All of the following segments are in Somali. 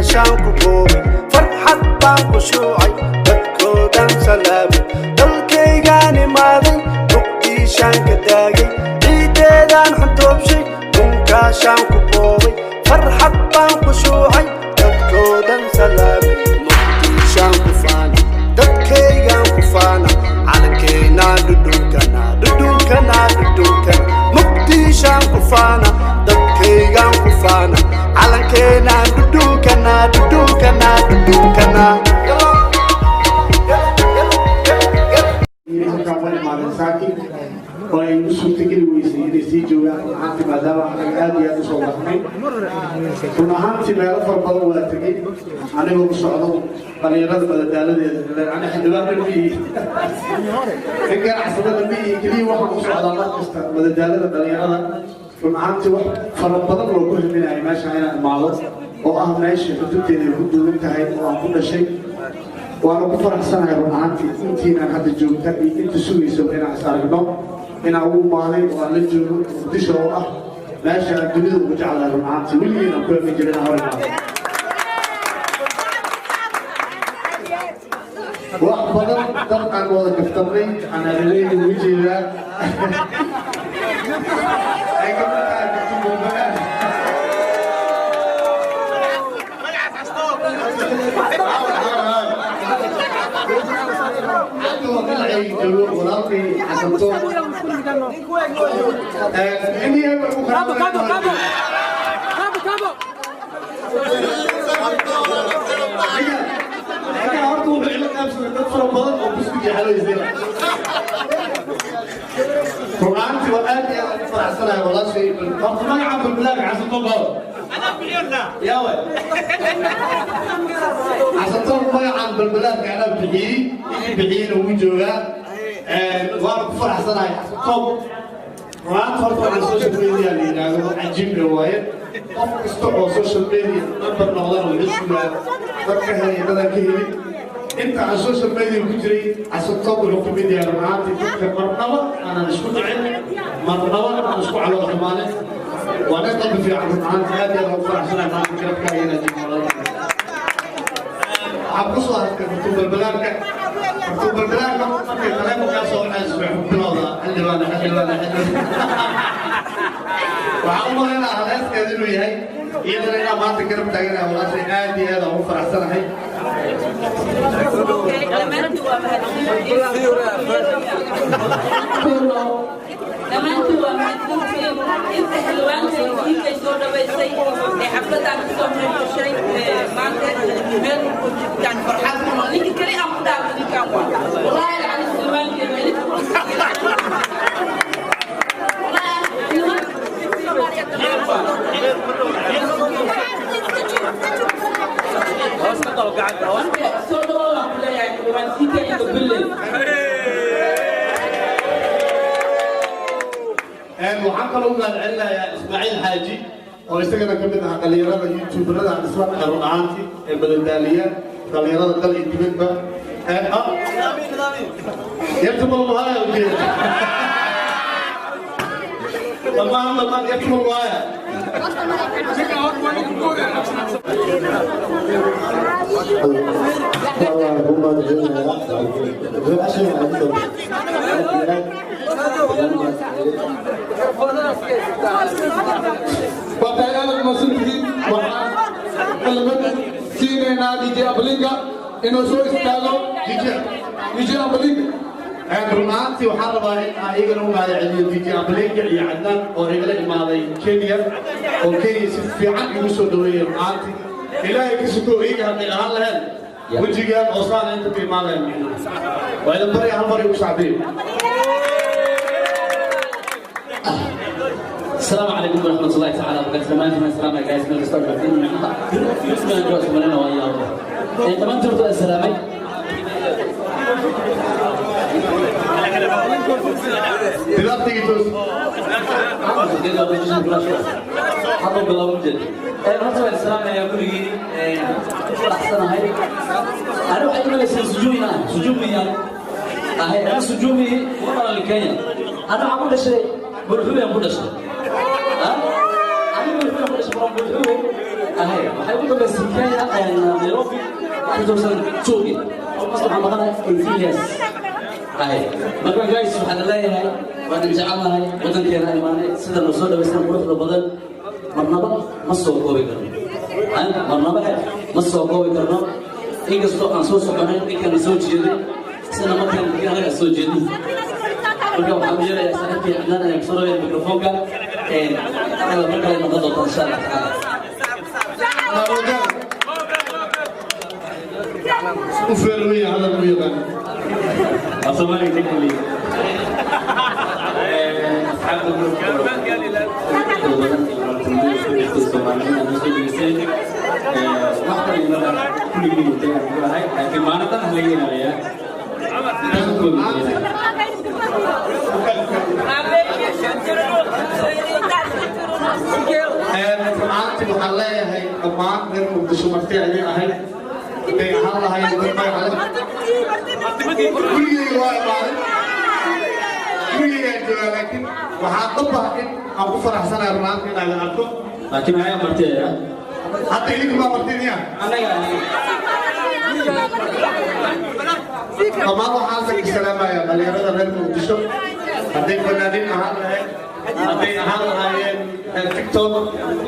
شانكو بوبي فرحة بانكو شوعي دكو دان سلامي دلكي غاني ماضي بقدي شانك داقي عيدي دان حنتوبشي كونكا شانكو بوبي فرحة بانكو شوعي دكو دان سلامي مقدي شانكو فانا دكي غانكو فانا عالكينا دودوكنا دودوكنا دودوكنا مقدي شانكو فانا دكي غانكو فانا عالكينا دودوكنا دودوكنا دودوكنا وأي سوتكل ويسي جوا عن ماذا وعن هذه الصورة كنا عن تبع فربض ولا تجي أنا بقصده قال يرد بدل دالة أنا حدوان بيه إن كان حسنا بيه كلي واحد بقصده الله قصده بدل دالة قال يرد كنا عن تبع فربض ولا كل من أي ماشي على المعرض وأهم نعيش فتبتين الهدوء انتهى وكل شيء وأنا بفرح سنة يا عنتي أنتينا حد الجو تبي أنت سوي سوينا عسارنا إن أول مالي وأنا الجو دشوا لا شيء الدنيا وجعلها عنتي واللي نقول في جلنا هورنا وأخبرنا طبعا ولا كفتري أنا اللي ويجي لا قرآنتي وآتي فرح سنة والله شيء ما يعرف البلاد عشان تطلع أنا بليوننا يا ولد عشان تطلع ما يعرف البلاد أنا بحيين وجوها وأنا فرح سنة عشان تطلع قرآن فرط على السوشيال ميديا اللي يقولون عجيب رواية قف استوعب السوشيال ميديا نبر نظر ويسمع فكها يبدأ كهيل أنت على السوشيال ميديا وكجري عشان تطلع الويكيبيديا رمعاتي فكر مرنبة أنا نشكو عين مرنبة أنا نشكو على وحمانة وأنا قلبي في عبد العال هذه لو فرح سنة ما كنت كاينة دي عبصوا كتب البلاد كتب البلاد ما في كلام وكاسو الناس في حبنا اللي وانا وعمر هنا على كذا هي إذا أنا ما تكلم تاجنا ولا شيء عادي هذا هو فرح سنة هي كمان هو مكتوب في انت حلوان في صوره بس حفله عن صوره شيء ما كان فرحان لي كري امدا لي كان والله العظيم سلمان وحقا لهم العلة يا إسماعيل حاجي ويستقنا كمدها قليرة يوتيوبرة عن إسلام الرعانتي البلدالية قليرة قل إنتبه يكتب الله يا ولي طبعا يكتب الله Batayaan المسؤولين كلمة سيننا ديجي أبليكا إنه شو استاجو ديجي أبليكا برنامجي وحربا أيقنا وما يعني ديجي أبليكا يعدنا وإيقنا ما ذي كينيا وكي في عن يوسف دوي برنامجي إلهي كسكو إيقنا من هالهن وجيجان أصلا أنت في مالهم وإذا بري هم بري وصعبين السلام عليكم ورحمة الله تعالى وبركاته. السلام عليكم جايز من الاستاذ اسمنا جوز مننا وياه. أنت ما ترد السلام. دلوقتي جيتوس. حطوا بالله وجد. نرجع السلام يا كلي. أحسن هاي. أنا واحد من السجومي سجومي أنا سجومي وأنا الكيان. أنا عمود شيء برهوي عمود شيء. أنا برهوي عمود شيء برهوي. أهي وحيقول بس كان نيروبي توصل شوقي أصبح مقالة 18 years أهي مرة جاي سبحان الله هاي وأنا جعلنا هاي بدن كنا إيماني سيدا الوصول بس نقول في البدن مرنبا مصو قوي كرنا مرنبا مصو قوي كرنا إنك سو أنسو سكانين إنك نسو جيدي سنة ما كان كنا نسو جيدي مركب حميرة يا سنتي عندنا يكسروا الميكروفون كان أنا مركب المقدمة إن شاء الله تعالى وفيروي على البيضان أصلاً يتكلم أصحاب الجروب maanta waxaan leeyahay dhammaan reer muqdisho marti ayay ahayd inay ahaan lahayn gurigeyga waa imaaday gurigeygaan joogaa laakiin waxaa dabah in aan ku faraxsanahay runaanta inaan arko لكن هاي مرتين hadda idinku baa martiniya dhammaan waxaan ka salaamayaa dhalinyarada reer muqdisho hadday fanaaniin ahaan lahayd hadday ahaan lahaayeen tiktok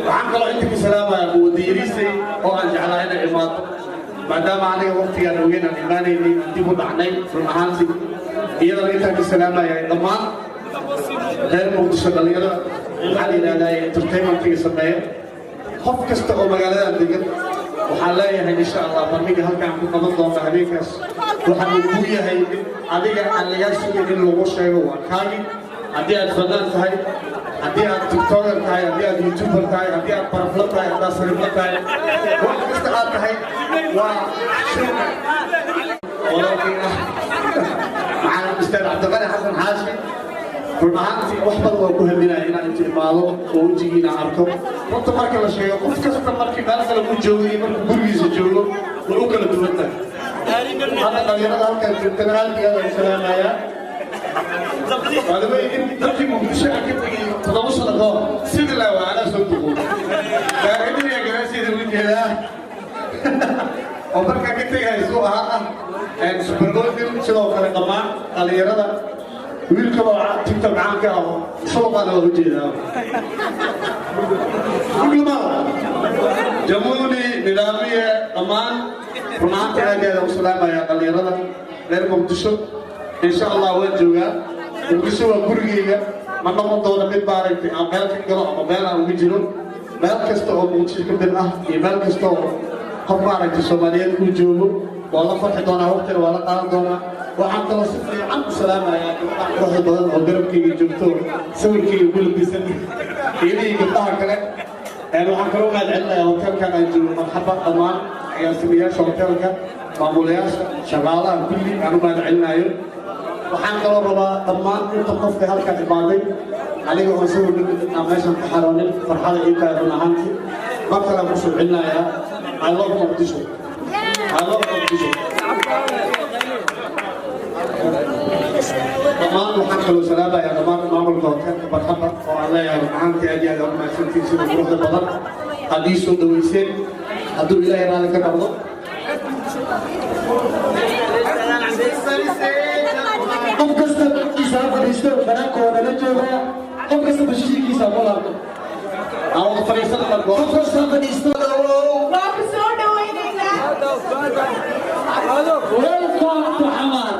waxaan kaloo inta ka salaamayaa muwadiyadiisay oo aan jeclaa inay imaado maadaama aniga waqtigaan ogeyn aan imaanaynay dib u dhacnay run ahaantii iyadana intaan ka salaamayaa dhammaan reer muqdisho dhalinyarada waxaa la yidhahdaa entertainmentiga sameeya qof kasta oo magaaladan degan waxaan leeyahay insha allah barniga halkaan ku qaban doona habeenkaas waxaan uu ku yahay adiga aan lagaa sugin in lagu sheego waa kaagi haddii aad fanaan tahay haddii aad tiktoker tahay haddii aad youtuber tahay haddii aad barafla tahay haddaad sarifla tahay wax kasta aad tahay waa shirka walaalkii ah maxaa ustaad cabdiqani xasan xaashi run ahaantii wax badan waa ku haminaya inaan inta imaado oo wejigiina arko runta marka la sheego qof kasta markii meel kale ku joogo iyo markuu gurigiisa joogo way u kala duwan tahay hadda dhalinyarada halkaan joogtana aad iyo aad aan salaamayaa maadaama dalkii muqdisho aan ka tegay 7 sano kahor sidii laa waa anaa soo duqo gaaribinaya garaasheeda wijeedaa oo markaa ka tegaya suu ahaa ah supergoldin sidoo kale dhammaan dhalinyarada wiilka waa tiktok caanka ah shaqada waa ujeedaa kulma jamhuuri nidaamiye dhammaan runaantii aad iyo aad u salaamayaa dhalinyarada reer muqdisho insha allah waan joogaa muqdisho waa gurigeyga ma noqon doono mid maaragtay aan meel ka galo ama meel aan uga jiro meel kasta oo muqdisho ka mid ah iyo meel kasta oo qof maaragtay soomaaliyeed uu joogo waa la farxi doonaa waqtina waa la qaadan doonaa waxaan kaloo si fiican u salaamayaa gabdhaha quruxda badan oo garabkayga joogto sawirkayga ku labisan iyadii gabdhaha kale waxaan kaloo mahad celinayaa hotelkan aan joogo marxaba dhammaan agaasimayaasha hotelka maamulayaasha shaqaalaha kulli aan u mahad celinayo waxaan kaloo rabaa dhammaan inta qofka halkaan imaaday aniga oo sawir aan meeshan ka xaroonin farxada ii tahay run ahaantii mar kale aan kusoo celinayaa I love Muqdisho dhammaan waxaan kaloo salaamayaa dhammaan maamulka hotelka barxaba oo aan leeyahay runaantii aad iyo aad ugu mahadsantiin sida quruxda badan aad ii soo dhaweyseen hadduu ilaahay raali ka noqdo qof kasta dadkiisa ha fadhiisto banaankooda la jooga qof kasta bashiirkiisa ku laabto aan fadhiisada marko qof kasta ha fadhiisto waa ku soo dhawaynaynaa welcome to Hamar.